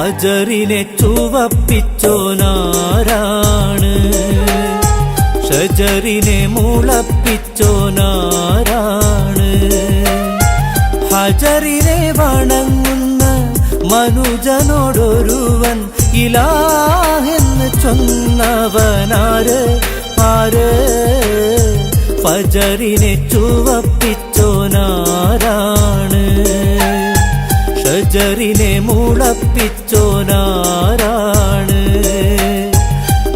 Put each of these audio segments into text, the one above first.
ഫജറിനെ ചുവപ്പിച്ചോനാരാണ് ഷജറിനെ മുളപ്പിച്ചോനാരാണ് ഹജറിനെ വണങ്ങുന്ന മനുജനോടൊരുവൻ ഇലാഹെന്ന് ചൊന്നവനാര് ആര് ഫജറിനെ ചുവപ്പിച്ചോനാരാണ് ഷജറിനെ മുളപ്പിച്ചോനാരാണ്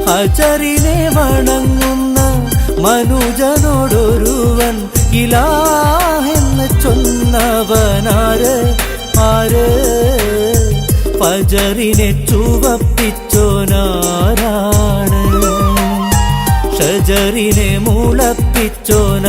ഹജറിനെ വണങ്ങുന്ന മനുജനോടൊരുവൻ ഇലാഹെന്ന് ചൊന്നവനാര് ആര് ഫജറിനെ ചുവപ്പിച്ചോനാരാണ് ഷജറിനെ മുളപ്പിച്ചോനാരാണ്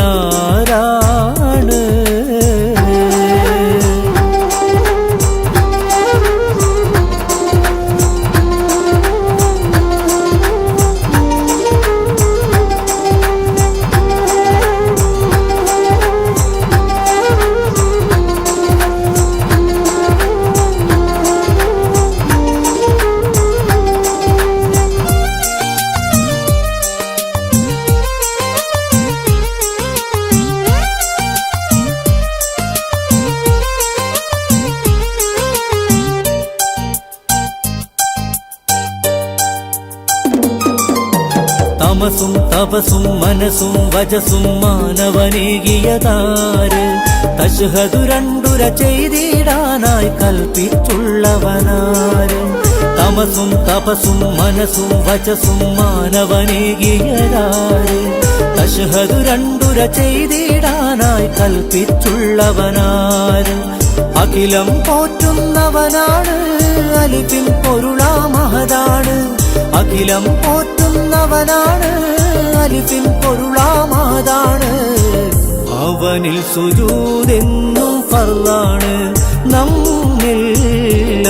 തമസും തപസും മനസ്സും വജസും മാനവനേകിയതാര് തശ്ഹദു രണ്ടുര ചെയ്തിടാനായി കൽപ്പിച്ചുള്ളവനാര് തമസും തപസും മനസ്സും വജസും മാനവനേകിയതാര് തശ്ഹദു രണ്ടുര ചെയ്തിടാനായി കൽപ്പിച്ചുള്ളവനാര് അഖിലം പോറ്റുന്നവനാണ് അലിഫിൻ പൊരുളാ മഹദാണ് അഖിലം പോറ്റുന്നവനാണ് അലിഫിൻ പൊരുളാ മഹദാണ് അവനിൽ സുജൂദെന്നും ഫർളാണ് നമ്മിൽ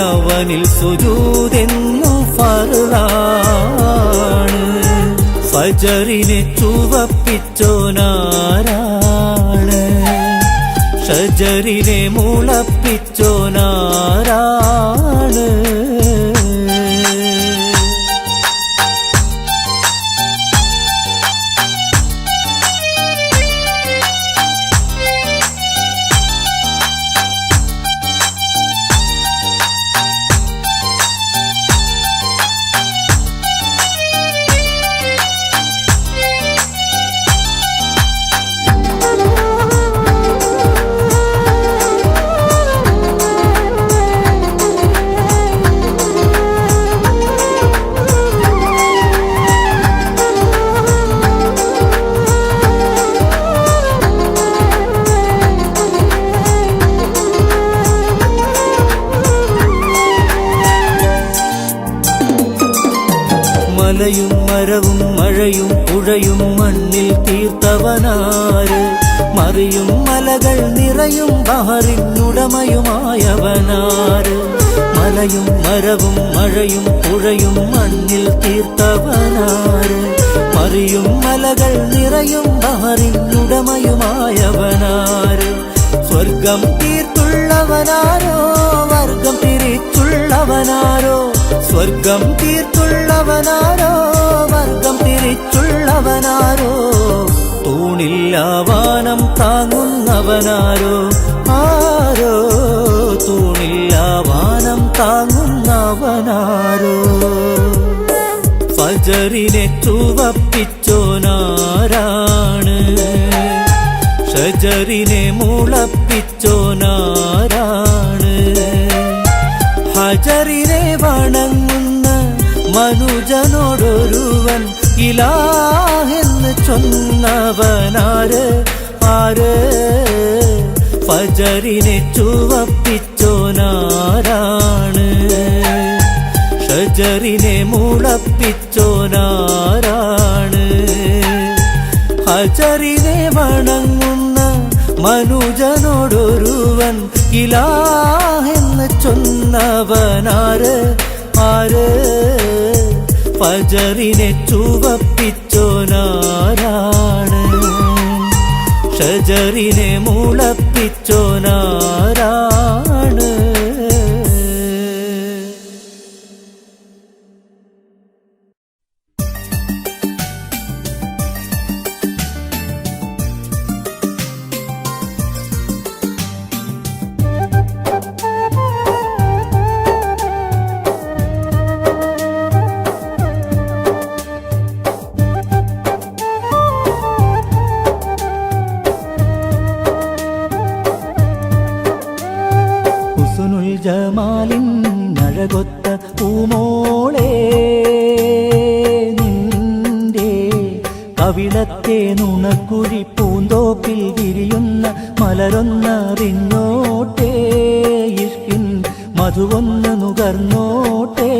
അവനിൽ സുജൂദെന്നും ഫർളാണ് ഫജറിനെ ചുവപ്പിച്ചോനാരാണ് ഷജറിനെ മുളപ്പിച്ചോനാരാണ് മലയും മരവും മഴയും പുഴയും മണ്ണിൽ തീർത്തവനാര് മറിയും മലകൾ നിറയും ബഹറിനുടമയുമായവനാര് മലയും മരവും മഴയും പുഴയും മണ്ണിൽ തീർത്തവനാര് മറിയും മലകൾ നിറയും ബഹറിനുടമയുമായവനാര് സ്വർഗം തീർത്തുള്ളവനാരോ വർഗം തിരിച്ചുള്ളവനാരോ സ്വർഗം തീർത്തുള്ളവനാരോ വർഗം തിരിച്ചുള്ളവനാരോ തൂണില്ലാവാനം താങ്ങുന്നവനാരോ ആരോ തൂണില്ലാവാനം താങ്ങുന്നവനാരോ ഫജറിനെ ചുവപ്പിച്ചോനാരാണ് ഷജറിനെ മുളപ്പിച്ചോനാരാണ് ഹജറിനെ വണങ്ങുന്ന മനുജനോടൊരുവൻ ഇലാഹെന്ന് ചൊന്നവനാര് ആര് ഫജറിനെ ചുവപ്പിച്ചോനാരാണ് ഷജറിനെ മുളപ്പിച്ചോനാരാണ് ഹജറിനെ വണങ്ങുന്ന മനുജനോടൊരുവൻ ഇലാഹെന്ന് ചൊന്നവനാര് ആര് ഫജറിനെ ചുവപ്പിച്ചോനാരാണ് ഷജറിനെ മുളപ്പിച്ചോനാരാണ്. ജമാലിൻ അഴകൊത്ത പൂമോളെ നിന്റെ കവിളത്തെ നുണക്കുഴി പൂന്തോപ്പിൽ വിരിയുന്ന മലരൊന്നറിഞ്ഞോട്ടേ ഇഷ്കിൻ മധുവൊന്ന് നുകർന്നോട്ടേ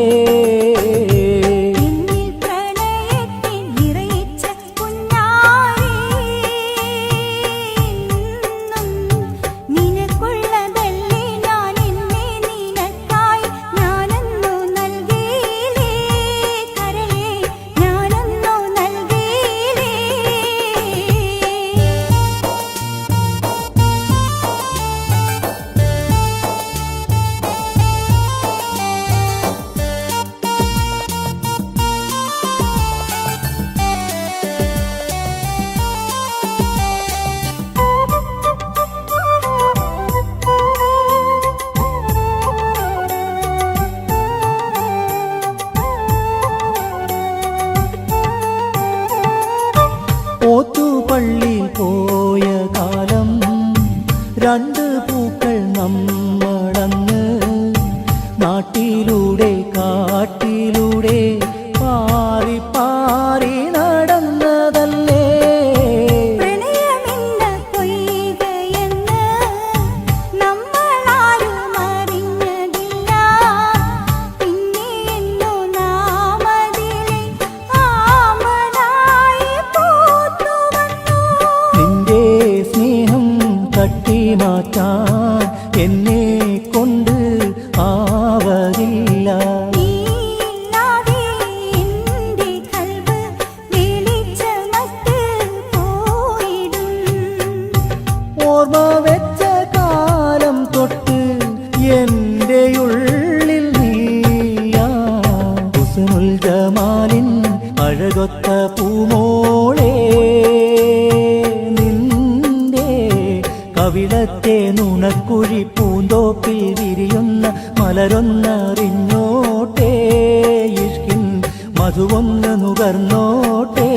ഓത്തുപള്ളിയിൽ പോയ കാലം രണ്ട് പൂക്കൾ നമ്മളന്ന് നാട്ടിലൂടെ കാട്ടിലൂടെ പാറി പാറി നടന്നതല്ലേ മാറ്റാൻ എന്നെ കൊണ്ട് ആവതില്ല ഓർമ്മ വെച്ച കാലം തൊട്ട് എൻ്റെ ഉള്ളിൽ നീയാ ഹുസ്നുൽ ജമാലിൻ അഴകൊത്ത പൂമോളെ കവിളത്തെ നുണക്കുഴി പൂന്തോപ്പിൽ വിരിയുന്ന മലരൊന്നറിഞ്ഞോട്ടേ ഇഷ്കിൻ മധുവൊന്ന് നുകർന്നോട്ടേ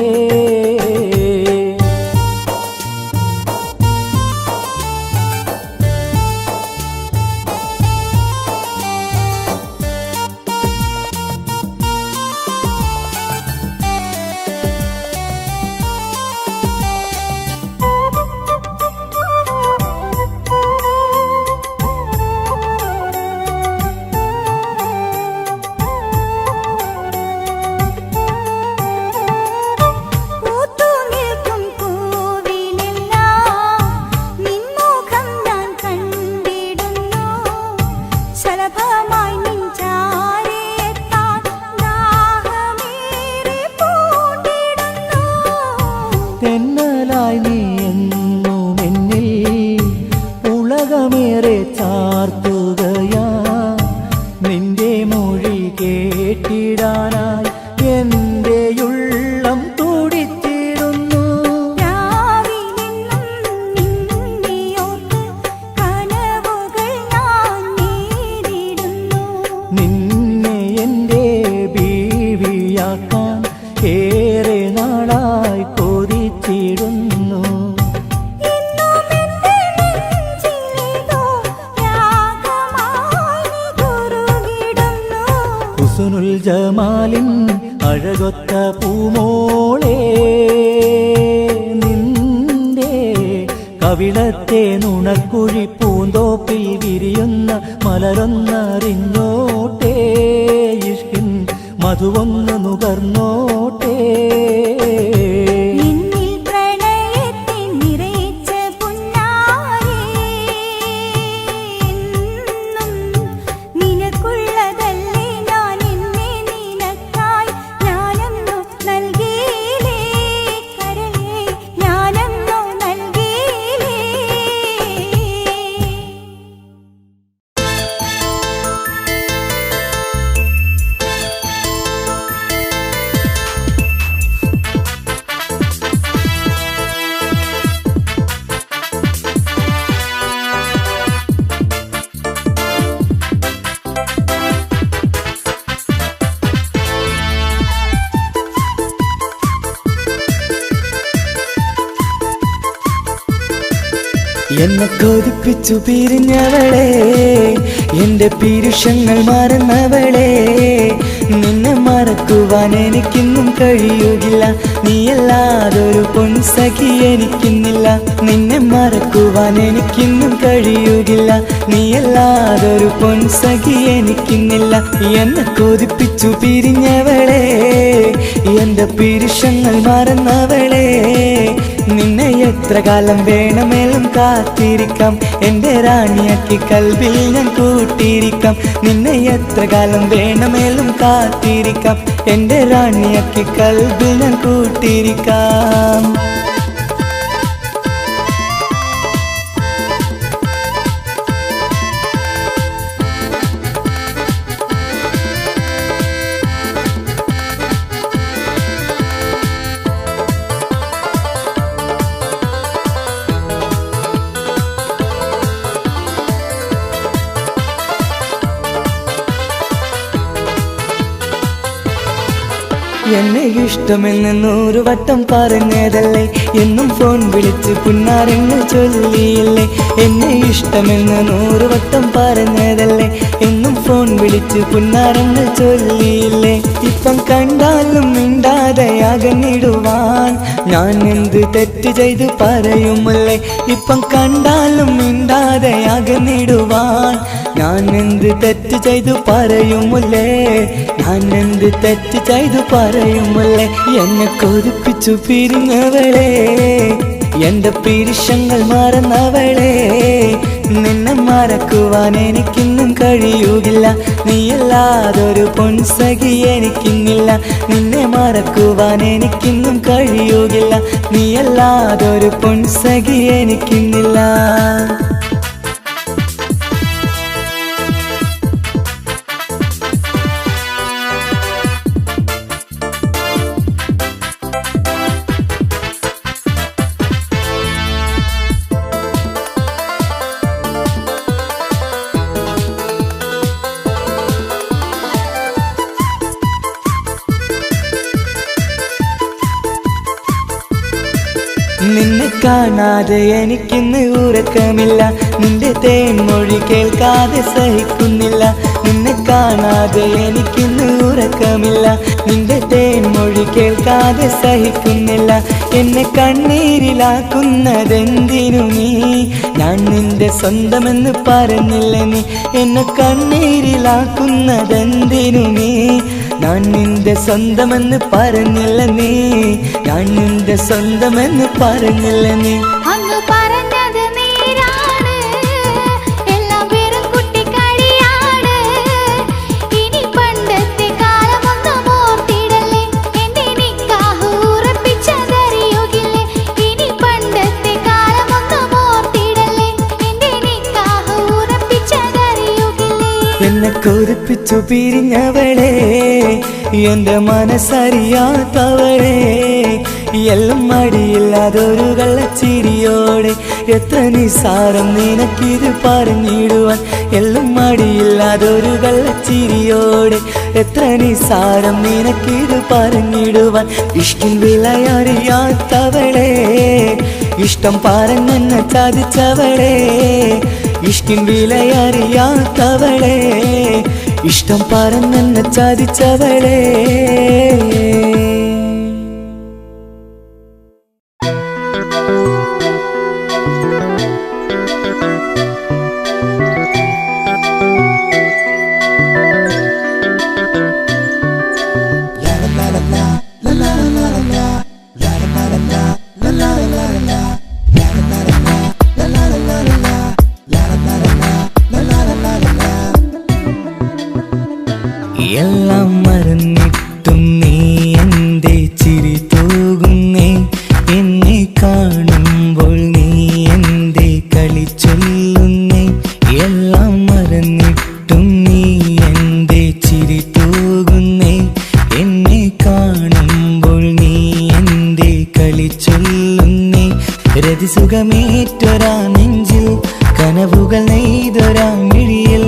തെന്നലായി നീ എന്നും എന്നിൽ ഉലകമേറെ ചാർത്തുകയാ നിന്റെ മൊഴി കേട്ടിടാനായി എൻ്റെ ഉള്ളം തുടിച്ചിരുന്നു നിന്നെ എൻ്റെ ബീവിയാക്കാൻ ഏറെ നാളായി കൊതിച്ചിടുന്നു ഹുസ്നുൽ ജമാലിൻ അഴകൊത്ത പൂമോളെ നിന്റെ കവിളത്തെ നുണക്കുഴി പൂന്തോപ്പിൽ വിരിയുന്ന മലരൊന്നറിഞ്ഞോട്ടേ ഇഷ്കിൻ മധുവൊന്ന് നുകർന്നോട്ടേ എന്നെ കൊതിപ്പിച്ചു പിരിഞ്ഞവളെ, എന്റെ പീരുഷങ്ങൾ മറന്നവളെ, നിന്നെ മറക്കുവാൻ എനിക്കിന്നും കഴിയുകില്ല. നീയല്ലാതൊരു പൊൻസഖി എനിക്കിന്നില്ല. നിന്നെ മറക്കുവാൻ എനിക്കിന്നും കഴിയുകില്ല. നീയല്ലാതൊരു പൊൻസഖി എനിക്കിന്നില്ല. എന്നെ കൊതിപ്പിച്ചു പിരിഞ്ഞവളെ, എന്റെ പീരുഷങ്ങൾ മറന്നവളെ, നിന്നെ എത്ര കാലം വേണമെങ്കിലും കാത്തിരിക്കാം. എന്റെ റാണിയാക്കി കൽബിൽ ഞാൻ കൂട്ടിയിരിക്കാം. നിന്നെ എത്ര കാലം വേണമെങ്കിലും കാത്തിരിക്കാം. എന്റെ റാണിയാക്കി കൽബിൽ ഞാൻ കൂട്ടിയിരിക്കാം. എന്നെ ഇഷ്ടമെന്ന് 100 വട്ടം പറഞ്ഞതല്ലേ, എന്നും ഫോൺ വിളിച്ച് പുന്നാരങ്ങൾ ചൊല്ലിയില്ലേ. എന്നെ ഇഷ്ടമെന്ന് 100 വട്ടം പറഞ്ഞതല്ലേ, എന്നും ഫോൺ വിളിച്ച് പുന്നാരങ്ങൾ ചൊല്ലിയില്ലേ. ഇപ്പം കണ്ടാലും മിണ്ടാതെ അകന്നിടുവാൻ ഞാൻ എന്ത് തെറ്റ് ചെയ്ത് പറയുമല്ലേ. ഇപ്പം കണ്ടാലും മിണ്ടാതെ അകന്നിടുവാൻ ഞാൻ എന്ത് തെറ്റ് ചെയ്തു പറയുമല്ലേ. ഞാൻ എന്ത് തെറ്റ് ചെയ്തു പറയുമല്ലേ. എന്നെ കൊതിപ്പിച്ചു പിരിഞ്ഞവളെ, എന്റെ പീരുഷങ്ങൾ മറന്നവളെ, നിന്നെ മറക്കുവാൻ എനിക്കിന്നും കഴിയുകില്ല. നീയല്ലാതൊരു പൊൻസഖി എനിക്കിന്നില്ല. നിന്നെ മറക്കുവാൻ എനിക്കിന്നും കഴിയുകില്ല. നീയല്ലാതൊരു പൊൻസഖി എനിക്കിന്നില്ല. നിന്നെ കാണാതെ എനിക്കിന്ന് ഉറക്കമില്ല. നിന്റെ തേൻമൊഴി കേൾക്കാതെ സഹിക്കുന്നില്ല. നിന്നെ കാണാതെ എനിക്കിന്ന് ഉറക്കമില്ല. നിന്റെ തേൻമൊഴി കേൾക്കാതെ സഹിക്കുന്നില്ല. എന്നെ കണ്ണീരിലാക്കുന്നതെന്തിനു നീ? ഞാൻ നിന്റെ സ്വന്തമെന്ന് പറഞ്ഞില്ല നീ. എന്നെ കണ്ണീരിലാക്കുന്നതെന്തിനു നീ? ഞാൻ നിന്റെ സ്വന്തമെന്ന് പറഞ്ഞില്ല നീ. ഞാൻ നിന്റെ സ്വന്തമെന്ന് പറഞ്ഞില്ല നീ. അങ്ങ് പറഞ്ഞത് നേരാണ്, എല്ലാം വെറും കുട്ടിക്കളിയാണ്. ഇനി പണ്ടത്തെ കാലമൊന്നും ഓർത്തിടല്ലേ, എന്റെ നിക്കാഹ് ഉറപ്പിച്ചതറിയുകില്ലേ. ഇനി പണ്ടത്തെ കാലമൊന്നും ഓർത്തിടല്ലേ, എന്റെ നിക്കാഹ് ഉറപ്പിച്ചതറിയുകില്ലേ. എന്നെ കൊതിപ്പിച്ചു പിരിഞ്ഞവളെ, എന്റെ മനസ്സറിയാത്തവളെ, എല്ലാം മടിയില്ലാതൊരു കള്ളച്ചിരിയോടെ. എത്ര നിസാരം നിനക്കിത് പറഞ്ഞിടുവാൻ. എല്ലാം മടിയില്ലാതൊരു കള്ളച്ചിരിയോടെ. എത്ര നിസാരം നിനക്കിത് പറഞ്ഞിടുവാൻ. ഇഷ്കിൻ വിലയറിയാത്തവളെ, ഇഷ്ടം പറഞ്ഞെന്നെ ചതിച്ചവളെ. ഇഷ്കിൻ വിലയറിയാത്തവളെ, ഇഷ്ടം പറഞ്ഞെന്നെ ചതിച്ചവളെ. എല്ലാം മറന്നിട്ടും നീ എന്റെ ചിരി തൂകുന്നേ. എന്നെ കാണുമ്പോൾ നീ എന്റെ കളി ചൊല്ലുന്നേ. എല്ലാം മറന്നിട്ടും നീ എന്റെ ചിരി തൂകുന്നേ. എന്നെ കാണുമ്പോൾ നീ എന്റെ കളി ചൊല്ലുന്നേ. രതിസുഖമേറ്റൊരാ നെഞ്ചിൽ, കനവുകൾ നെയ്തൊരാ മിഴിയിൽ.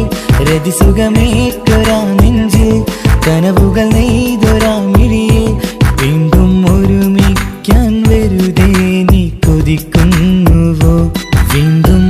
രതിസുഖമേറ്റൊരാ നെഞ്ചിൽ, കനവുകൾ നെയ്തൊരാ മിഴിയിൽ. വീണ്ടും ഒരുമിക്കാൻ വെറുതെ നീ കൊതിക്കുന്നുവോ? വീണ്ടും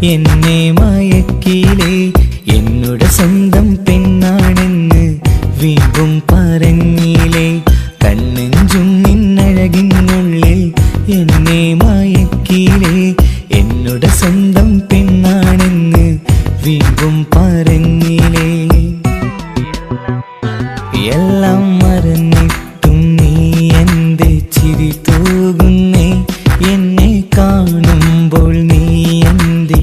എന്നെ മയക്കിലേ എന്നോട് സ്വന്തം പെണ്ണാണെന്ന് വീണ്ടും പറഞ്ഞില്ലേ കണ്ണെഞ്ചും നിന്നഴകിനുള്ളിൽ എന്നെ മയക്കിലേ എന്നോട് സ്വന്തം പെണ്ണാണെന്ന് വീണ്ടും പറഞ്ഞില്ലേ എല്ലാം മറന്നിട്ടും നീ എന്റെ ചിരി തൂകുന്നേ എന്നെ കാണുമ്പോൾ നീ എന്റെ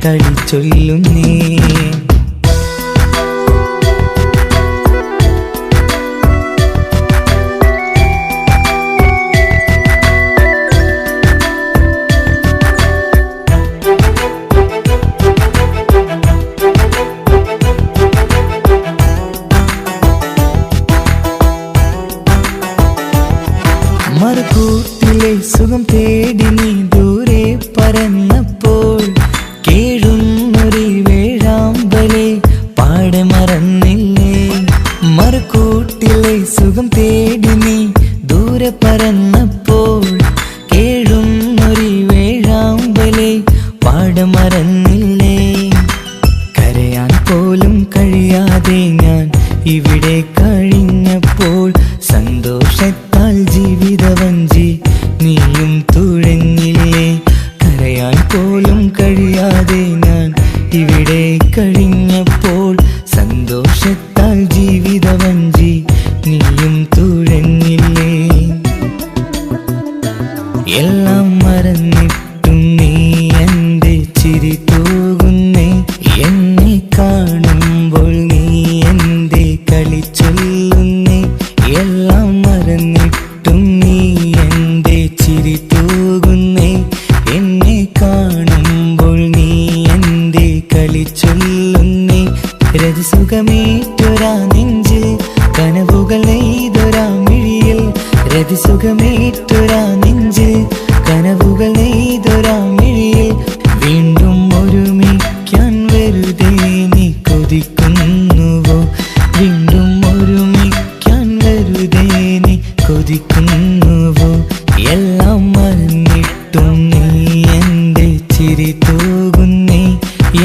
കളി ചൊല്ലുന്നേ മറുകൂട്ടിലെ സുഖം തേടി നീ ദൂരെ പറന്നപ്പോൾ കേഴുന്നൊരു വേഴാമ്പലെ പാടെ മറന്നില്ലേ മറുകൂട്ടിലെ സുഖം തേടി നീ ദൂരെ പറന്നപ്പോൾ കേഴുന്നൊരു വേഴാമ്പലെ പാടെ മറന്നില്ലേ കരയാൻ പോലും കഴിയാതെ ഞാൻ ഇവിടെ കഴിഞ്ഞപ്പോൾ സന്തോഷത്താൽ ജീവിതവഞ്ചി നീയും തുഴഞ്ഞില്ലേ കരയാൻ പോലും കഴിയാതെ ഞാൻ ഇവിടെ കഴിഞ്ഞപ്പോൾ സന്തോഷത്താൽ ജീവിതവഞ്ചി നീയും തുഴഞ്ഞില്ലേ എല്ലാം മറന്നിട്ടും നീ എന്റെ ചിരി തൂകുന്നേ എന്നെ കാണുമ്പോൾ നീ എന്റെ കളി ചൊല്ലുന്നേ എല്ലാം മറന്നിട്ടും നീ എന്റെ ചിരി തൂകുന്നേ എന്നെ കാണുമ്പോൾ നീ എന്റെ കളി ചൊല്ലുന്നേ രതിസുഖമേറ്റൊരാ നെഞ്ചിൽ കനവുകൾ നെയ്തൊരാ മിഴിയിൽ രതിസുഖമേറ്റൊരാ നെഞ്ചിൽ കനവുകൾ നെയ്തൊരാ മിഴിയിൽ വീണ്ടും ഒരുമിക്കാൻ വെറുതെ നീ കൊതിക്കുന്നുവോ വീണ്ടും ഒരുമിക്കാൻ വെറുതെ നീ കൊതിക്കുന്നുവോ എല്ലാം മറന്നിട്ടും നീ എന്റെ ചിരി തൂകുന്നേ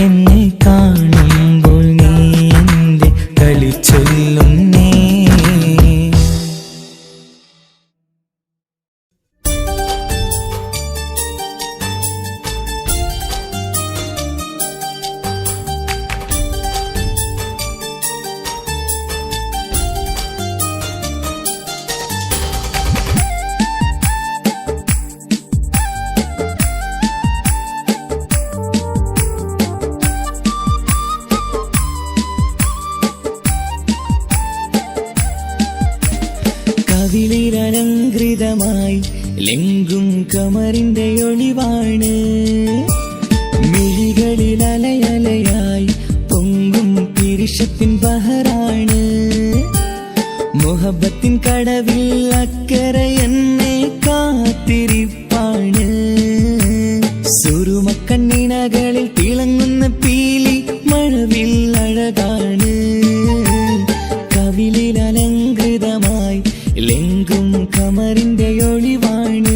എന്നെ കാണുമ്പോൾ നീ എന്റെ കളി ചൊല്ലുന്നേ കവിളിലലങ്കൃതമായി ലെങ്കും കമറിന്റെ ഒളിവാണ് മിഴികളിൽ അലയലയായി പൊങ്കും പിരിശത്തിൻ ബഹറാണ് മുഹബത്തിൻ കടവിൽ അക്കരെ എന്നെ കാത്തിരിപ്പാണ് സുറുമക്കണ്ണിനകളിൽ തിളങ്ങുന്ന പീലി മഴവിൽ അഴകാണ് കവിളിൽ അലങ്കൃതമായി ലെങ്കും കമറിന്റെ ഒളിവാണ്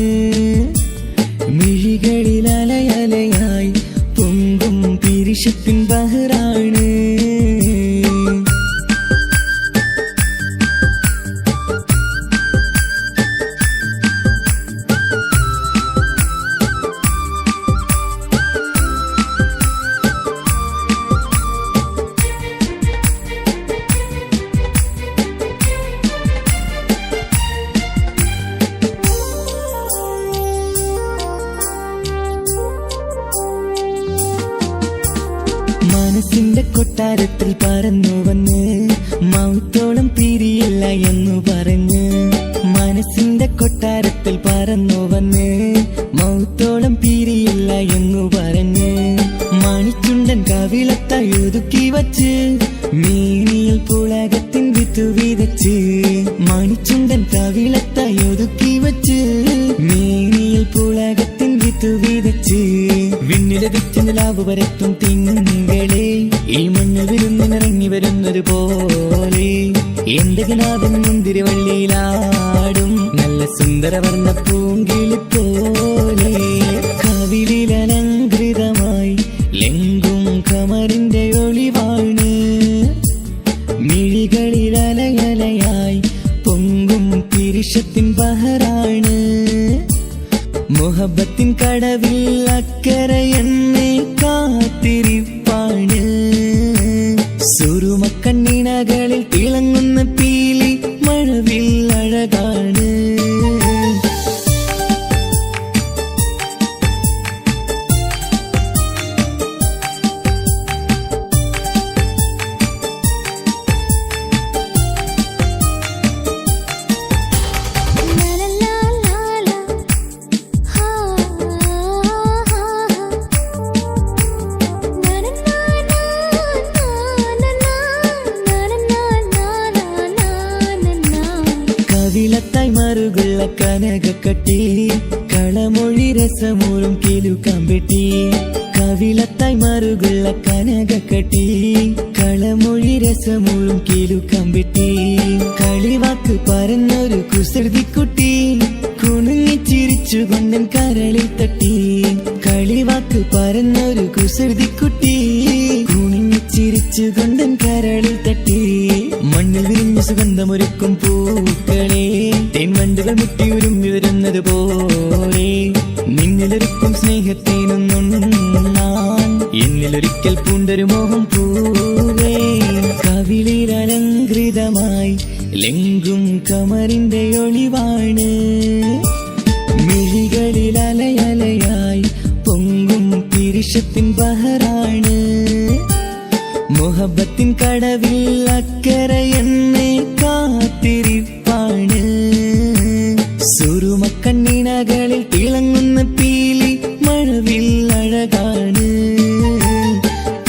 മിഴികളിൽ അലയലയായി പൊങ്കും പിരിശത്തിൻ ബഹറാണ് മനസ്സിന്റെ കൊട്ടാരത്തിൽ പറന്നു വന്ന് മൗത്തോളം പിരിയില്ല എന്നു പറഞ്ഞ് മനസ്സിന്റെ കൊട്ടാരത്തിൽ പറന്നു വന്ന് മൗത്തോളം പിരിയില്ല എന്നു പറഞ്ഞ് മണിച്ചുണ്ടൻ കവിളത്തായി ഒതുക്കി വച്ച് മേനിയിൽ പുളകത്തിൻ വിത്തു വിതച്ച് മണിച്ചുണ്ടൻ കവിളത്തായി ഒതുക്കി വച്ച് മേനിയിൽ പുളകത്തിൻ വിത്തു വിതച്ച് വിണ്ണിലതിച്ച നിലാവ് വരത്തും തിങ്കളെ ഈ മണ്ണ് വിരുന്നിനിറങ്ങി വരുന്നത് പോലെ എന്റെ കിനാവിൻ മുന്തിരിവള്ളിയിലാടും നല്ല സുന്ദരവർണ്ണ പൂങ്കിളി പോലെ കവിളിലലങ്കൃതമായി മുഹബത്തിൻ കടവിൽ അക്കരെ എന്നെ കാത്തിരിപ്പാണ് സുറുമക്കണ്ണിണകളിൽ തിളങ്ങുന്ന പീലി മഴവിൽ അഴകാണ് കവിളത്തായി മറുകുള്ള കനകക്കട്ടി കളമൊഴി രസമൂറും കിലുക്കാമ്പെട്ടി കവിളത്തായി മറുകുള്ള കനകക്കട്ടി കളമൊഴി രസമൂറും കിലുക്കാമ്പെട്ടി കളിവാക്ക് പറഞ്ഞൊരു കുസൃതിക്കുട്ടി കുണുങ്ങിച്ചിരിച്ചു കൊണ്ടൻ കരളിൽ തട്ടി കളിവാക്ക് പറഞ്ഞൊരു കുസൃതിക്കുട്ടി കുണുങ്ങിച്ചിരിച്ചു കൊണ്ടൻ കരളിൽ തട്ടി മണ്ണിൽ വിരിഞ്ഞ സുഗന്ധമൊരുക്കും പൂക്കളെ തേൻവണ്ടുകൾ മുട്ടിയുരുമ്പി വരുന്നത് പോലെ നിന്നിലൊരുക്കും സ്നേഹത്തേനൊന്നുണ്ണാൻ എന്നിലൊരിക്കൽ പൂണ്ടൊരു മോഹം പൂവേ കവിളിൽ അലങ്കൃതമായി ലെങ്കും കമറിന്റെ ഒളിവാണ് മിഴികളിൽ അലയലയായി പൊങ്കും പിരിശത്തിൻ ബഹറാണ് മുഹബത്തിൻ കടവിൽ അക്കരെ എന്നെ കാത്തിരിപ്പാണ് സുറുമക്കണ്ണിണകളിൽ തിളങ്ങുന്ന പീലി മഴവിൽ അഴകാണ്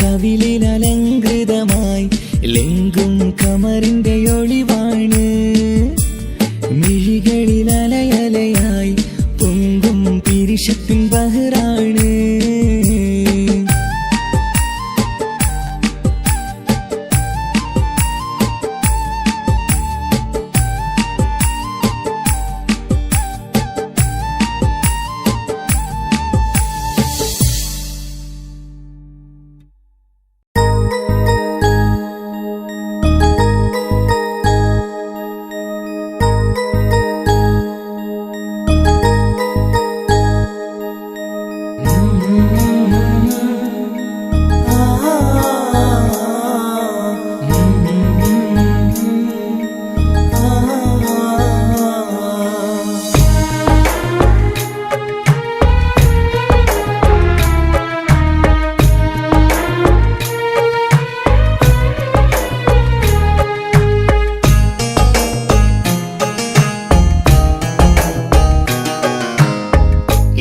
കവിളിൽ അലങ്കൃതമായി ലെങ്കും കമറിന്റെ ഒളിവാണ് മിഴികളിൽ അലയലയായി പൊങ്കും പിരിശത്തിൻ ബഹറാണ്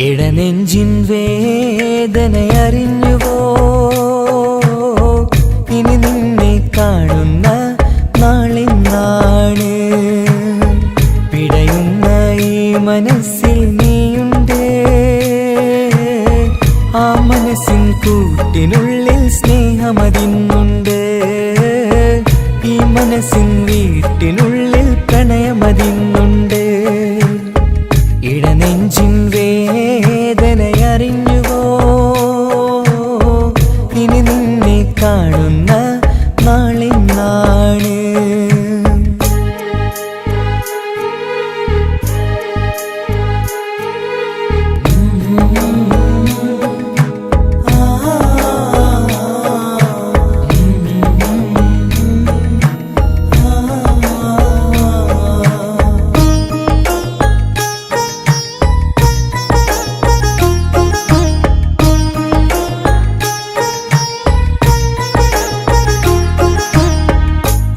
ഇടനെഞ്ചിൻ വേദനയറിഞ്ഞുവോ ഇനി നിന്നെ കാണുന്ന നാളെന്നാണ് പിടയുന്ന ഈ മനസ്സിൽ നീയുണ്ട് ആ മനസ്സിൻ കൂട്ടിനുള്ളിൽ സ്നേഹമതിന്നുണ്ട് ഈ മനസ്സിൻ വീട്ടിനുള്ളിൽ പ്രണയമതിന്നുണ്ട് ഇടനെഞ്ചിൻ വേദനയറിഞ്ഞുവോ ഇനി നിന്നെ കാണുന്ന നാളെന്നാണ്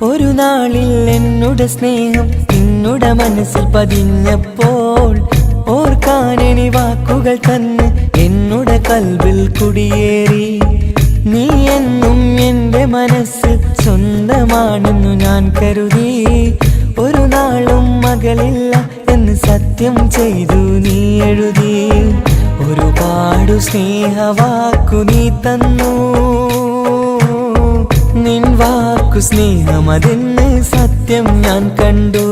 ഒരു നാളിൽ എന്നുടെ സ്നേഹം നിന്നുടെ മനസ്സിൽ പതിഞ്ഞപ്പോൾ ഓർക്കാനെനി വാക്കുകൾ തന്ന് എന്നുടെ കൽവിൽ കുടിയേറി നീ എന്നും എന്റെ മനസ്സിൽ സ്വന്തമാണെന്നു ഞാൻ കരുതി ഒരു നാളും മകളില്ല എന്ന് സത്യം ചെയ്തു നീ എഴുതി ഒരുപാടു സ്നേഹവാക്കു നീ തന്നു നിൻ വാക്കു സ്നേഹമതെന്ന് സത്യം ഞാൻ കണ്ടു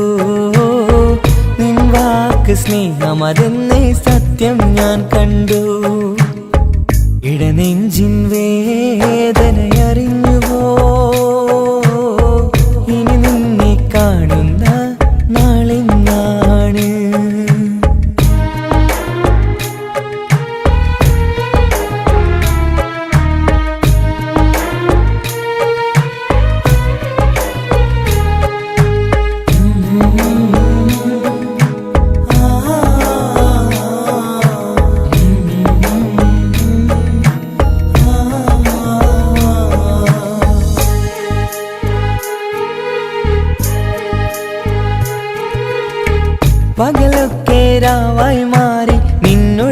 നിൻ വാക്ക് സ്നേഹമതെന്ന് സത്യം ഞാൻ കണ്ടു ഇടനെഞ്ചിൻ വേദനയറിഞ്ഞുവോ ഇനി നിന്നെ കാണുന്ന നാളെന്നാണ്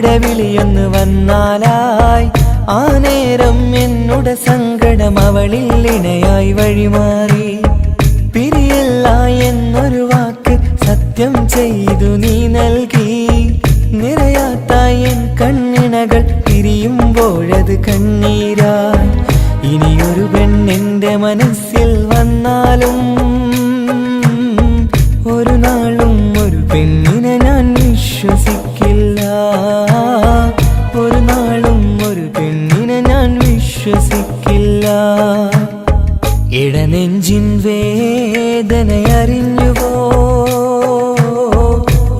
അവളുടെ വിളിയൊന്ന് വന്നാലായി ആ നേരം എന്നുടെ സങ്കടം അവളിൽ ഇണയായി വഴിമാറി. പിരിയല്ല എന്നൊരു വാക്ക് സത്യം ചെയ്തു നീ നൽകി. നിറയാത്ത എൻ കണ്ണിണകൾ പിരിയുമ്പോഴത് കണ്ണീരായി. ഇനിയൊരു പെണ്ണെന്റെ മനസ്സിൽ വന്നാലും ഒരു നാളും ഒരു പെണ്ണിനെ ഞാൻ വിശ്വസിക്കില്ല. ഒരു നാളും ഒരു പെണ്ണിനെ ഞാൻ വിശ്വസിക്കില്ല. ഇടനെഞ്ചിൻ വേദനയറിഞ്ഞുവോ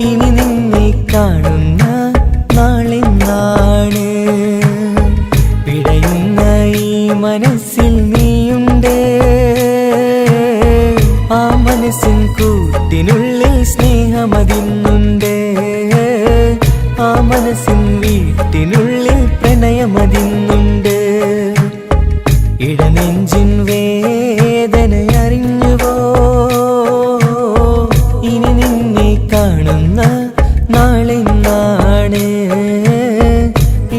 ഇനി നിന്നെ കാണുന്ന നാളെന്നാണ്. പിടയുന്ന ഈ മനസ്സിൽ നീയുണ്ട്. ആ മനസ്സിൻ കൂട്ടിനുള്ളിൽ സ്നേഹമതിന്നുണ്ട്. ആ മനസ്സിൻ വീട്ടിനുള്ളിൽ പ്രണയമതിന്നുണ്ട്. ഇടനെഞ്ചിൻ വേദനയറിഞ്ഞുവോ ഇനി നിന്നെ കാണുന്ന നാളെന്നാണ്.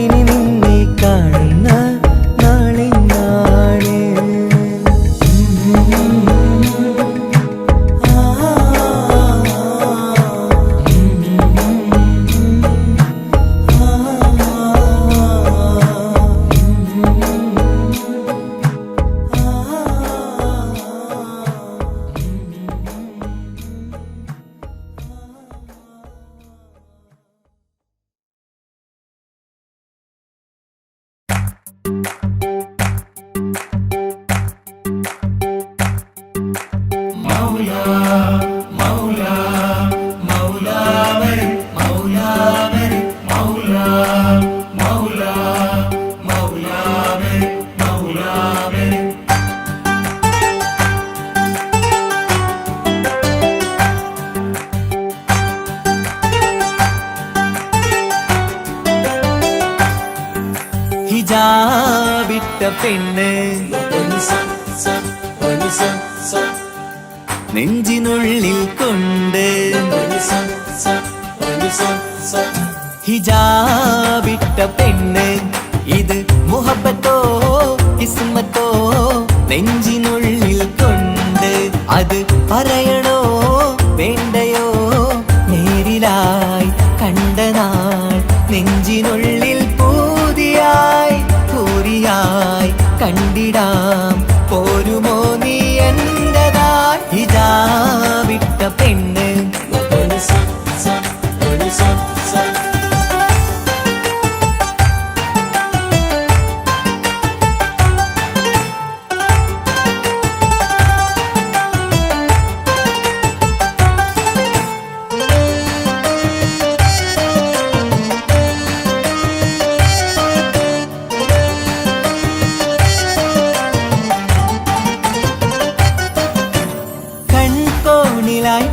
ഇനി നിന്നെ കാണുന്ന നാളെന്നാണ്. ഹിജാബിട്ട പെണ്ണ് നെഞ്ചിനുള്ളിൽ കൊണ്ട്. ഹിജാബിട്ട പെണ്ണ് ഇത് മുഹബത്തോ കിസ്മത്തോ നെഞ്ചിനുള്ളിൽ കൊണ്ട്. അത് പറയണോ വേണ്ടയോ നേരിലായി കണ്ട നാൾ നെഞ്ചിനുള്ളിൽ പൂതിയായി പൂരിയായി കണ്ടിടാം. പോരുമോ നീ എന്റതായി. ഹിജാബിട്ട പെണ്ണ്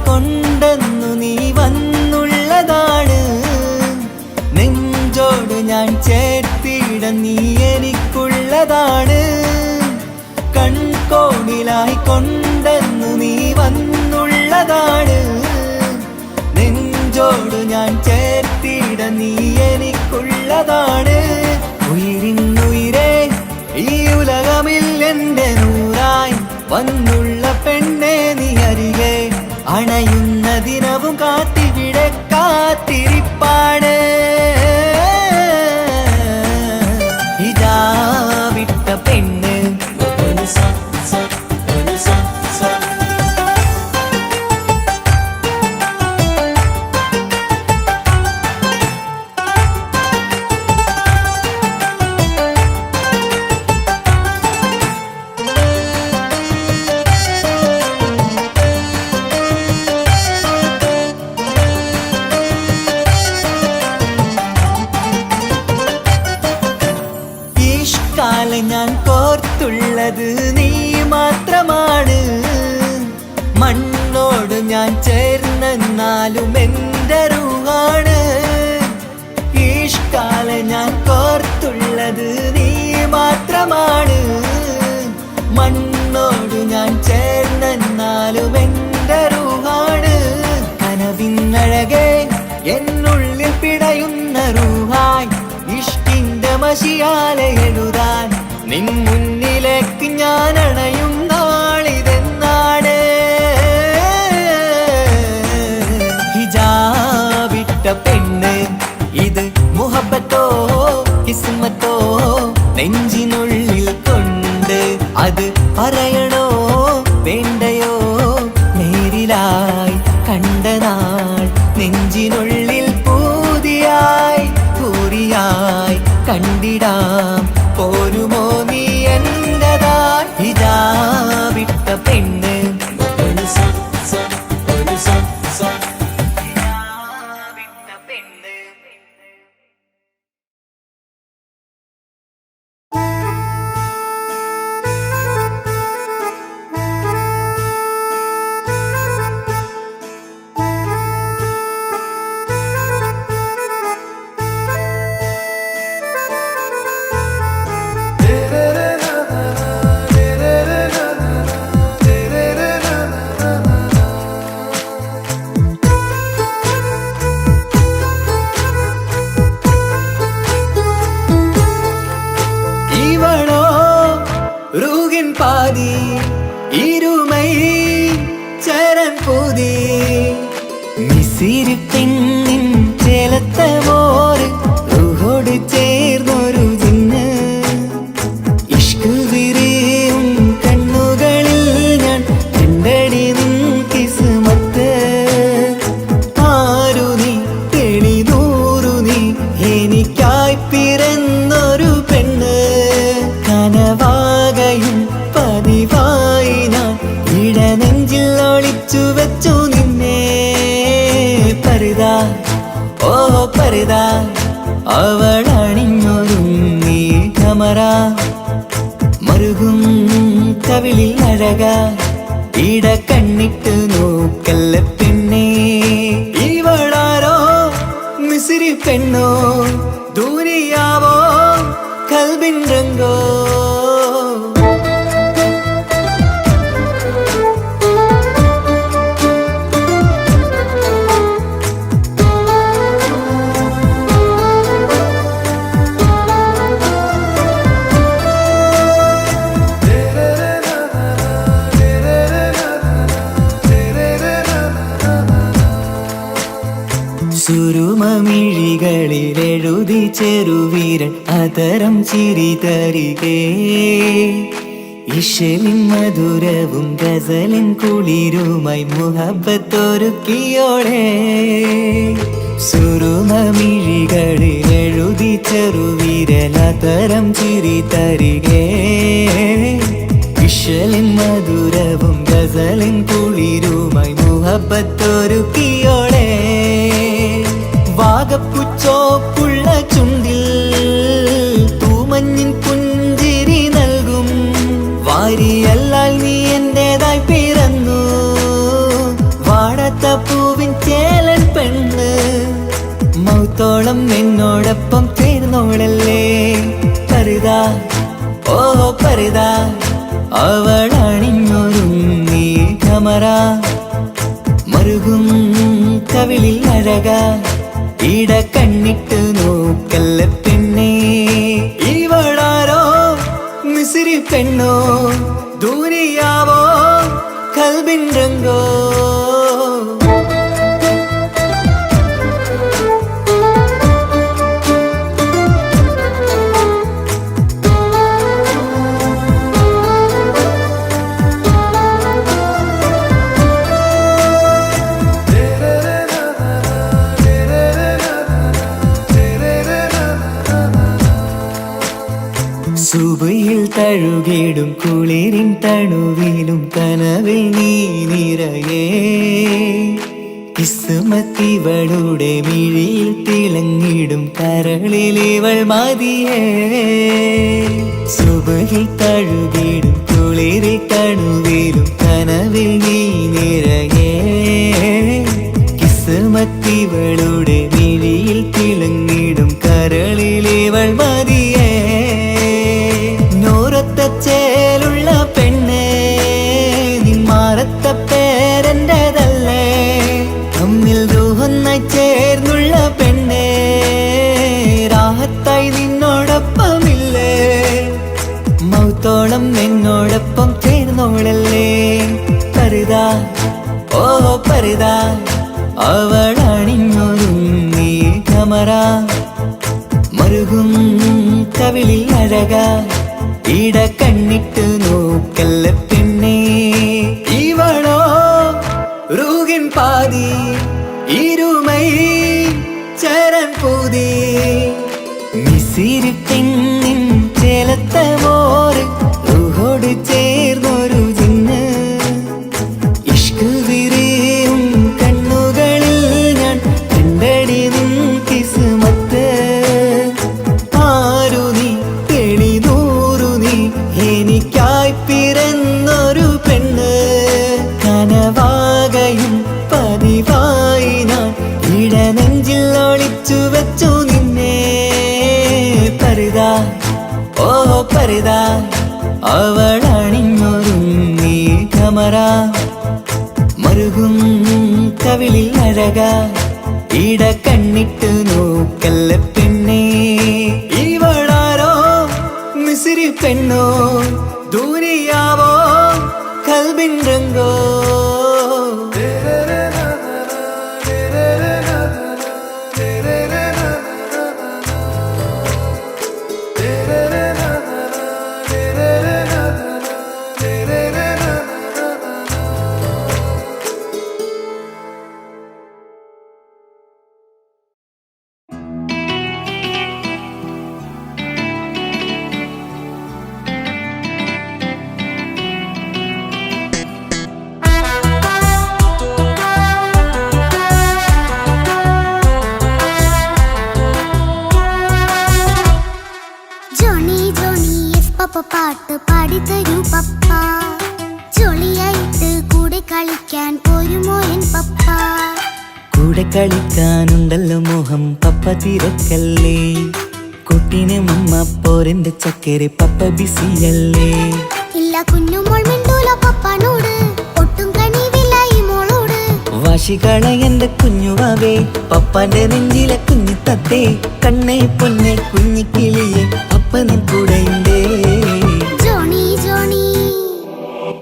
കൊണ്ടെന്നു നീ വന്നുള്ളതാണ്. നെഞ്ചോട് ഞാൻ ചേർത്തിട നീ എനിക്കുള്ളതാണ്. കൺകോണിലായി കൊണ്ടെന്നു നീ വന്നുള്ളതാണ്. നെഞ്ചോട് ഞാൻ ചേർത്തിട നീ എനിക്കുള്ളതാണ്. ഉയിരിന്നുയിരേ ഈ ഉലകമിൽ എന്റെ നൂറായി വന്നുള്ള പെണ്ണെ നീ അരികെ അണയുന്ന ദിനവും കാത്തിവിടെ കാത്തിരിപ്പാണ്. ഹിജാബിട്ട പെണ്ണ് ഞാൻ കോർത്തുള്ളത് നീ മാത്രമാണ്. മണ്ണോട് ഞാൻ ചേർന്നെന്നാലും എന്റെ റൂഹാണ്. ഈഷ്കാലെ ഞാൻ കോർത്തുള്ളത് നീ മാത്രമാണ്. മണ്ണോട് ഞാൻ ചേർന്നെന്നാലും എന്റെ റൂഹാണ്. കനവിന്നഴകെ എന്നുള്ളിൽ പിടയുന്ന റൂഹാ മഷിയാലെ എഴുതാൻ നിൻ മുന്നിലേക്ക് ഞാൻ അണയും നാളിതെന്നാണ്. ഹിജാബിട്ട പെണ്ണ് ഇത് മുഹബത്തോ കിസ്മത്തോ നെഞ്ചിനുള്ളിൽ കൊണ്ട് അത് പറയണോ വേണ്ടയോ നേരിലായി കണ്ട നാൾ നെഞ്ചിനുള്ളിൽ പൂതിയായി പൂരിയായി കണ്ടിടാം പോരുമോ നീ എന്റതായി. ഹിജാബിട്ട പെണ്ണ് பாதி இருமை சரண் பூதி மிசிறு பெண்ணின் ചേലത്ത മോര് റൂഹോട് ചേർന്നൊരു ജിന്ന് ഇഷ്ക് വിരിയും കണ്ണുകളിൽ ഞാൻ കണ്ടടി നിൻ കിസ്മത്ത്. ആരു നീ തെളിനൂറു നീ എനിക്കായി പിറന്നൊരു പെണ്ണ് കനവാകയും പതിവായി ഞാൻ ഇടനെഞ്ചിൽ ഒളിച്ചു വെച്ചു നിന്നെ. പരിതാ ഓ പരിതാ അവളണിഞ്ഞൊരുങ്ങി കമറ മറുകും കവിളിൽ അഴക ഇട കണ്ണിട്ട് നോക്കല്ല പെണ്ണേ. ഇവളാരോ മിസിരി പെണ്ണോ ദൂരിയാവോ കൽബിൻ രംഗോ. സുരുമമിഴികളിൽ എഴുതി ചെറുവീരൻ അതരം ചിരി തരികേ. ഇശലിൻ മധുരവും ഗസലിൻ കുളിരുമായി മുഹബത്തൊരുക്കിയോടെ. സുരുമമിഴികളിൽ എഴുതി ചെറുവീരൻ അതരം ചിരി തരികേ. ഇശലിൻ മധുരവും ഗസലിൻ കുളിരുമായി മുഹബത്തൊരുക്കിയോടെ. വാഗപ്പുച്ചോപ്പുള്ള ചുണ്ടിൽ തൂമഞ്ഞിൻ പുഞ്ചിരി നൽകും വാരിയല്ലാൽ നീ എന്റേതായി പിറന്നു. വാടാത്ത പൂവിൻ ചേലൻ പെണ്ണ് മൗത്തോളം എന്നോടൊപ്പം ചേർന്നോളല്ലേ. പരിതാ ഓ പരിതാ അവളണിഞ്ഞൊരുങ്ങി കമറ മറുകും കവിളിൽ അഴക ഇട കണ്ണിട്ട് നോക്കല്ല പെണ്ണേ. ഇവളാരോ മിസിരി പെണ്ണോ ദൂരിയാവോ കൽബിൻ രംഗോ. സുബയിൽ തഴുകിടും കുളിരിൻ തണുവിലും കനവിൽ നീ നിറയേ. കിസ്മത്തിവളുടെ മിഴിയിൽ തിളങ്ങിടും കരളിലിവൾ മതിയേ. സുബയിൽ തഴുകിടും കുളിരിൽ തണുവിലും കനവിൽ നീ നിറയേ. കിസ്മത്തിവളുടെ മിഴിയിൽ തിളങ്ങിടും കരളിലിവൾ മതിയേ. ചേലുള്ള പെണ്ണേ നിന്മാറത്ത പേരെന്റേതല്ലേ. തമ്മിൽ റൂഹൊന്നായി ചേർന്നുള്ള പെണ്ണേ രാഹത്തായി നിന്നോടൊപ്പം ജീവനോളം എന്നോടൊപ്പം ചേർന്നോളല്ലേ പരിതാ ഓ പരിതാ അവളണിഞ്ഞൊരുങ്ങി കമറ മറുകും കവിളിൽ അഴക ഇട കണ്ണിട്ട് നോക്കല്ല പെണ്ണേ ഇവളോ റൂകിൻ പാതി ഇരുമൈ ചരൻ പൂതി മിസിരി പെണ്ണിൻ ചേലത്ത മോറ് റൂഹോട് ചേർന്നൊരു ജിന്ന് ഇഷ്ക് വിരിയും കണ്ണുകളിൽ ഞാൻ കണ്ടടി നിൻ കിസ്മത്ത് ആരു നീ തെളിനൂറു നീ എനിക്കായി പിറന്നൊരു പെണ്ണ് കനവാകയും പതിവായി ഞാൻ ഇടനെഞ്ചിൽ ഒളിച്ചു വെച്ചു നിന്നെ പരിതാ ഓ പരിതാ അവളണിഞ്ഞൊരുങ്ങി കമറ മറുകും കവിളിൽ അഴക ഇട കണ്ണിട്ട് നോക്കല്ല പെണ്ണേ ഇവളാരോ മിസിരി പെണ്ണോ ദൂരിയാവോ കൽബിൻ രംഗോ പാട്ട് പാടിത്തരൂ പപ്പ ജോളിയായിട്ട് കൂടെ കളിക്കാൻ പോരുമോ എൻ പപ്പ കൂടെ കളിക്കാനുണ്ടല്ലോ മോഹം പപ്പ തിരക്കല്ലേ കുട്ടീനെ മമ്മ പോരെന്റെ ചക്കരെ പപ്പ ബിസിയല്ലേ ഇല്ല കുഞ്ഞുമോൾ മിണ്ടൂല പപ്പനോട് ഒട്ടും കനിവില്ല ഈ മോളോട് വാശികള എന്റെ കുഞ്ഞുവാവേ പപ്പാന്റെ നെഞ്ചിലെ കുഞ്ഞു തത്തേ കണ്ണേ പൊന്നെ കുഞ്ഞിക്കിളിയെ അപ്പനും കൂടെയുണ്ടേ ജോണി ജോണി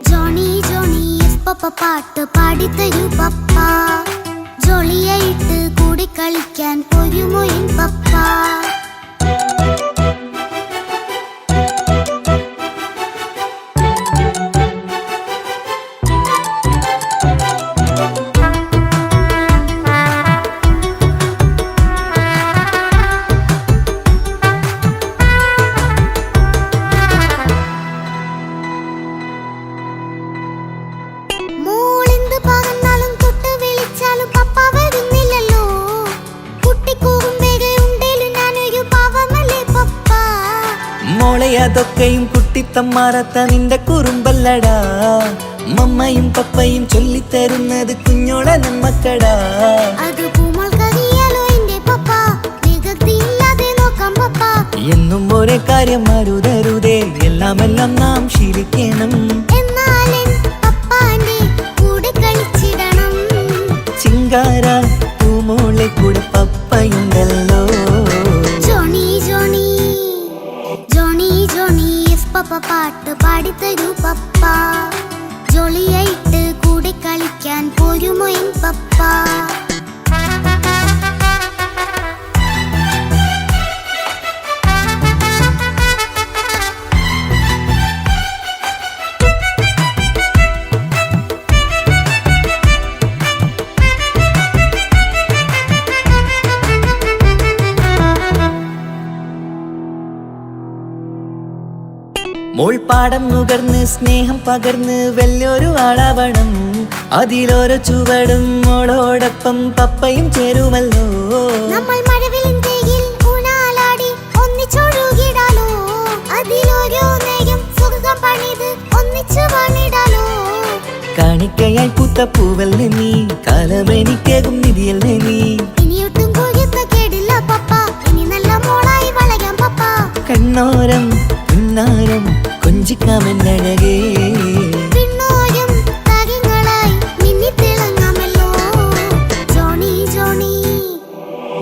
ജോണി ജോണി പപ്പ പാട്ട് പാടിത്തരൂ പപ്പ ജോളിയായിട്ട് കൂടെ കളിക്കാൻ പോരുമോ എൻ പപ്പ അതൊക്കെയും കുട്ടിത്തമ്മാറത്ത നിന്റെ കുറുമ്പല്ലടാ മമ്മയും പപ്പയും ചൊല്ലിത്തരുന്നത് കുഞ്ഞോളെ നമ്മക്കടാ എന്നും ഒരേ കാര്യം മരുതരുതേ എല്ലാം നാം ശീലിക്കണം ചിങ്കാര പൂമോളെ കൂടെ പപ്പയുണ്ടല്ലോ പപ്പ പാട്ട് പാടിത്തരൂ പപ്പ ജോളിയായിട്ട് കൂടെ കളിക്കാൻ പോരുമോ എൻ പപ്പ മോൾപ്പാടം നുകർന്ന് സ്നേഹം പകർന്ന് വലിയൊരു ആളാവണം അതിലോരോ ചുവടും മോളോടൊപ്പം പപ്പയും ചേരുമല്ലോ നമ്മൾ മഴവിലിന്തയിൽ ഊനാലാടി ഒന്നിച്ചൊഴുകിടാലോ അതിലോരോ നേരം സുഖം പണിത് ഒന്നിച്ചു വന്നിടാലോ കാണിക്കയായി പൂത്ത പൂവല്ലേ നീ കാലമെനിക്കേകും നിധിയല്ലേ നീ ഇനിയൊട്ടും കുരുത്ത കേടില്ല പപ്പ ഇനി നല്ല മോളായി വളരാം പപ്പ കണ്ണോരം പിന്നാരം കൊഞ്ചിക്കാമെന്നഴകേ പിന്നോരം താരങ്ങളായി മിന്നിത്തിളങ്ങാമല്ലോ ജോണി ജോണി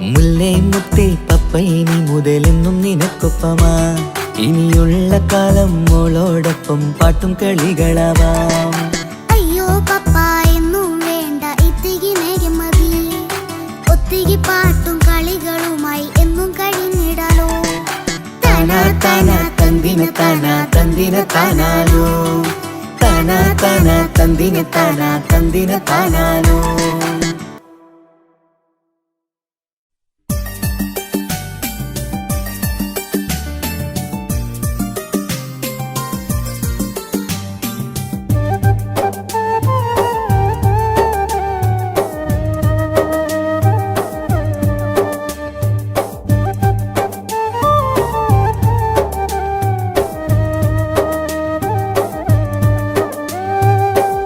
മുല്ലേ മുത്തേ പപ്പയിനി മുതലെന്നും നിനക്കൊപ്പമാ ഇനിയുള്ള കാലം മോളോടൊപ്പം പാട്ടും കളികളാവാം. അയ്യോ പപ്പ എന്നും വേണ്ട ഇത്തിരി നേരം മതി. ഒത്തിരി പാട്ടും കളികളുമായി എന്നും കഴിഞ്ഞിടാലോ. താനാ താനാ തന്തിന താനാ തന്തിന താനാലോ, താനാ താനാ തന്തിന താനാ തന്തിന താനാലോ.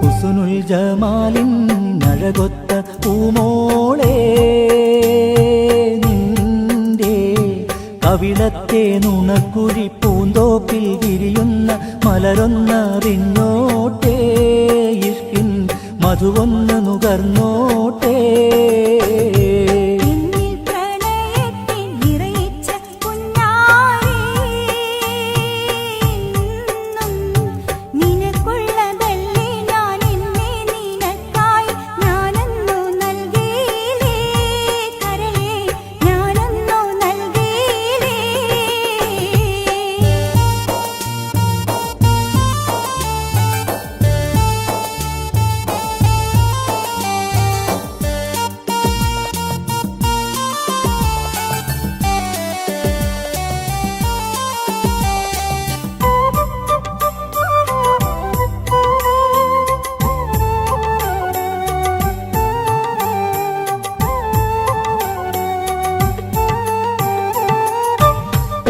ഹുസ്നുൽ ജമാലിൻ അഴകൊത്ത പൂമോളെ നിന്റെ കവിളത്തെ നുണക്കുഴി പൂന്തോപ്പിൽ വിരിയുന്ന മലരൊന്നറിഞ്ഞോട്ടേ, ഇഷ്കിൻ മധുവൊന്ന് നുകർന്നോട്ടേ.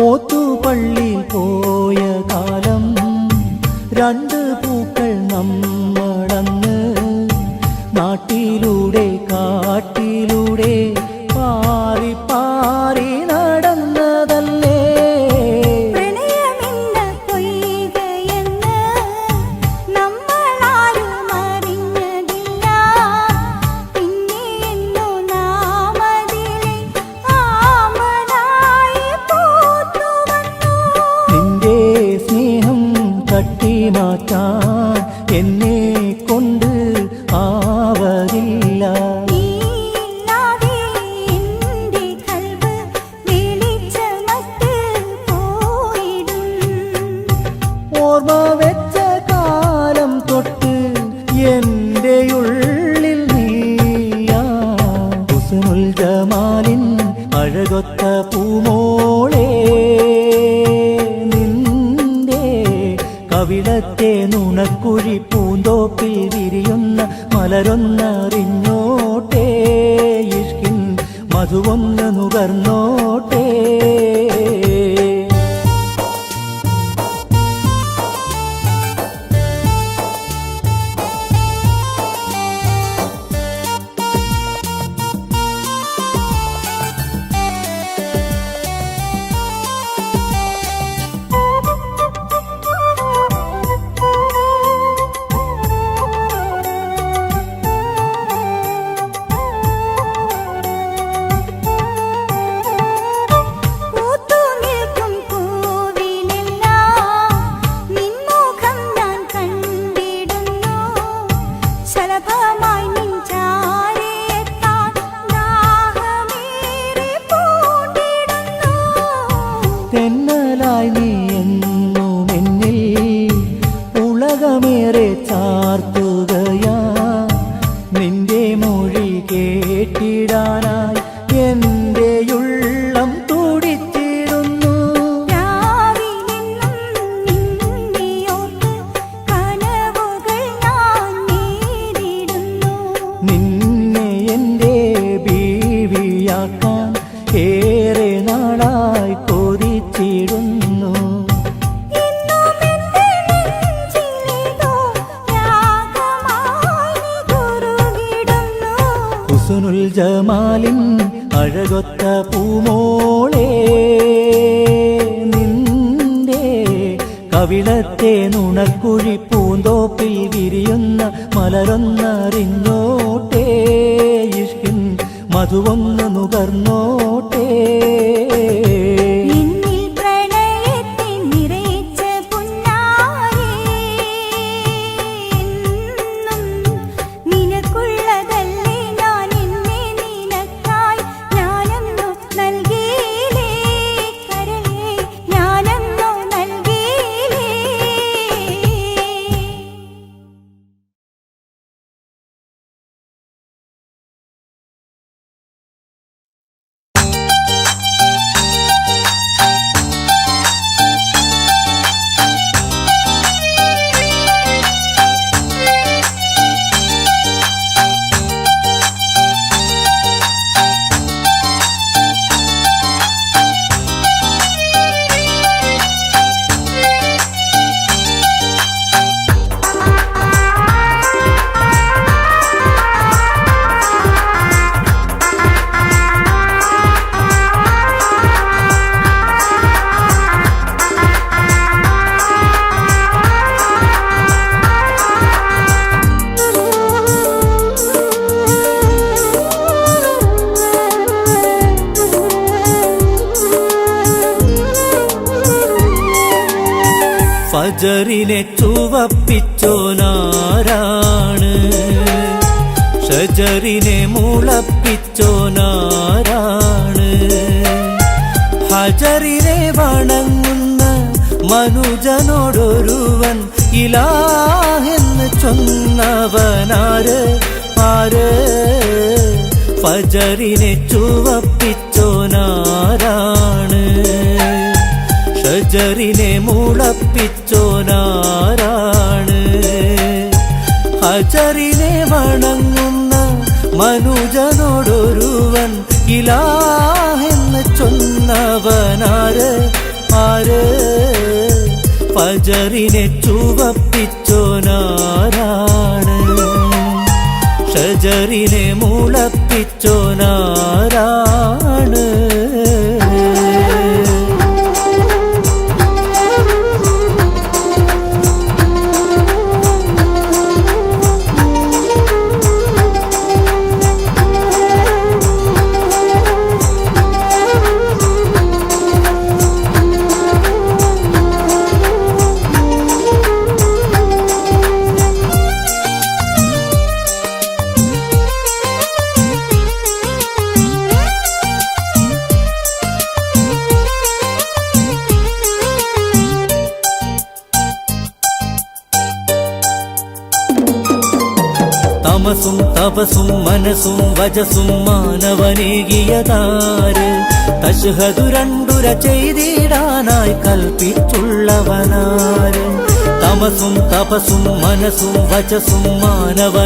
ഓത്തുപള്ളിയിൽ പോയ കാലം രണ്ട് പൂക്കൾ നമ്മളന്ന് നാട്ടിലൂടെ കാട്ടിലൂടെ പാറി പാറി നടന്നതല്ലേ. മാറ്റാൻ എന്നെ കൊണ്ട് ആവതില്ല. ഓർമ്മ വെച്ച കാലം തൊട്ട് എൻ്റെ ഉള്ളിൽ നീയാ. ഹുസ്നുൽ ജമാലിൻ അഴകൊത്ത പൂമോളെ കവിളത്തെ നുണക്കുഴി പൂന്തോപ്പിൽ വിരിയുന്ന മലരൊന്നറിഞ്ഞോട്ടേ, ഇഷ്കിൻ മധുവൊന്ന് നുകർന്നോട്ടേ. തെന്നലായി നീ എന്നും എന്നിൽ ഉലകമേറെ ചാർത്തുകയാ. നിന്റെ മൊഴി കേട്ടിടാനായി എൻ്റെ ഉള്ളം തുടിച്ചിരുന്നു. നിന്നെ എൻ്റെ ബീവിയാക്കാൻ ഏറെ നാളായി കൊതിച്ചിടുന്നു. ഹുസ്നുൽ ജമാലിൻ അഴകൊത്ത പൂമോളെ നിന്റെ കവിളത്തെ നുണക്കുഴി പൂന്തോപ്പിൽ വിരിയുന്ന മലരൊന്നറിഞ്ഞോട്ടേ, ഇഷ്കിൻ മധുവൊന്ന് നുകർന്നോട്ടേ. പ്രണയത്തിൻ ഷജറിനെ ചുവപ്പിച്ചോനാരാണ് ഷജറിനെ മുളപ്പിച്ചോനാരാണ് ഹജറിനെ വണങ്ങുന്ന മനുജനോടൊരുവൻ ഇലാഹെന്ന് ചൊന്നവനാര് ആര് ഫജറിനെ ചുവപ്പിച്ചോനാരാണ് ഷജറിനെ മുളപ്പിച്ചോനാരാണ് ഹജറിനെ വണങ്ങുന്ന മനുജനോടൊരുവൻ ഇലാഹെന്ന് ചൊന്നവനാര് ആര് ഫജറിനെ ചുവപ്പിച്ചോനാരാണ് ഷജറിനെ മുളപ്പിച്ചോനാരാണ് തമസും തപസും മനസ്സും വജസും മാനവനേകിയതാര് തശ്ഹദു രണ്ടുര ചെയ്തിടാനായി കൽപ്പിച്ചുള്ളവനാര് തമസും തപസും മനസ്സും വജസും മാനവനേകിയതാര്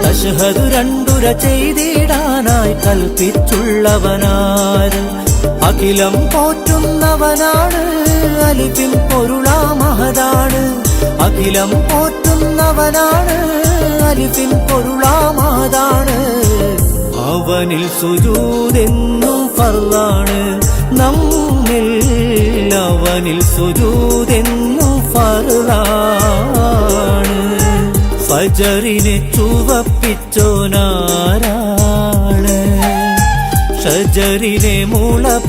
തശ്ഹദു രണ്ടുര ചെയ്തിടാനായി കൽപ്പിച്ചുള്ളവനാര് അഖിലം പോറ്റുന്നവനാണ് അലിഫിൻ പൊരുളാ മഹതാണ് അഖിലം പോറ്റുന്നവനാണ് അലിഫിൻ പൊരുളാമാതാണ് അവനിൽ സുജൂദെന്നും ഫർളാണ് നമ്മിൽ അവനിൽ സുജൂദെന്നും ഫർളാണ് ഫജറിനെ ചുവപ്പിച്ചോനാരാണ് ഷജറിനെ മുളപ്പിച്ചോനാരാണ്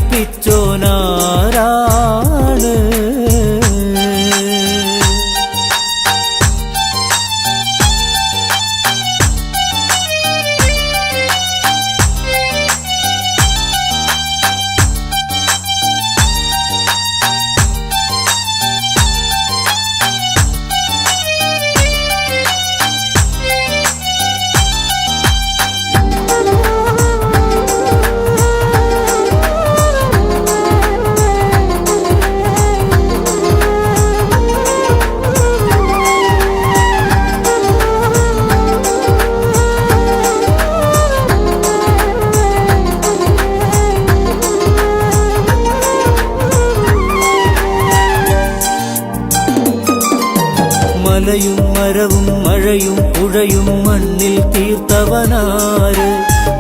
മലയും മരവും മഴയും പുഴയും മണ്ണിൽ തീർത്തവനാര്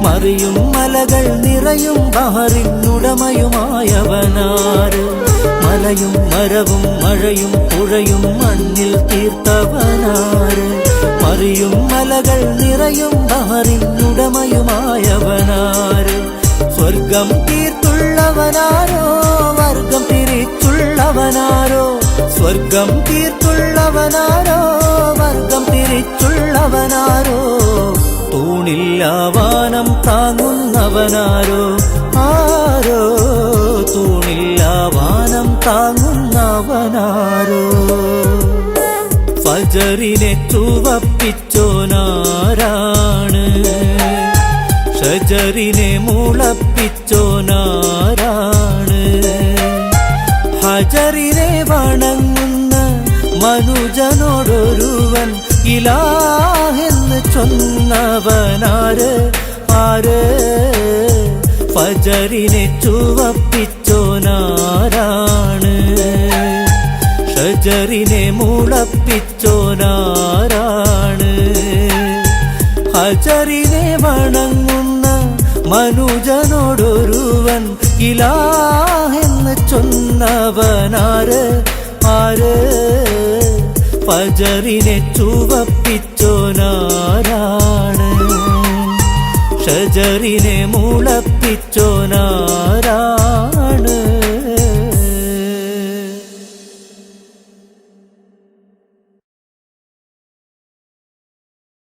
മറിയും മലകൾ നിറയും ബഹറിനുടമയുമായവനാര് മലയും മരവും മഴയും പുഴയും മണ്ണിൽ തീർത്തവനാര് മറിയും മലകൾ നിറയും ബഹറിനുടമയുമായവനാര് സ്വർഗം തീർത്തുള്ളവനാരോ വർഗം തിരിച്ചുള്ളവനാരോ സ്വർഗം തീർത്തുള്ളവനാരോ വർഗം തിരിച്ചുള്ളവനാരോ തൂണില്ലാവാനം താങ്ങുന്നവനാരോ ആരോ തൂണില്ലാവാനം താങ്ങുന്നവനാരോ ഫജറിനെ ചുവപ്പിച്ചോനാരാണ് ഷജറിനെ മുളപ്പിച്ചോനാരാണ് ഹജറിനെ വണങ്ങുന്ന മനുജനോടൊരുവൻ ഇലാഹെന്ന് ചൊന്നവനാര് ആര് ഫജറിനെ ചുവപ്പിച്ചോനാരാണ് ഷജറിനെ മുളപ്പിച്ചോനാരാണ് ഹജറിനെ വണങ്ങുന്ന മനുജനോടൊരുവൻ ഇലാഹെന്ന് ചൊന്നവനാര് ആര് ഫജറിനെ ചുവപ്പിച്ചോനാരാണ് ഷജറിനെ മുളപ്പിച്ചോനാരാണ്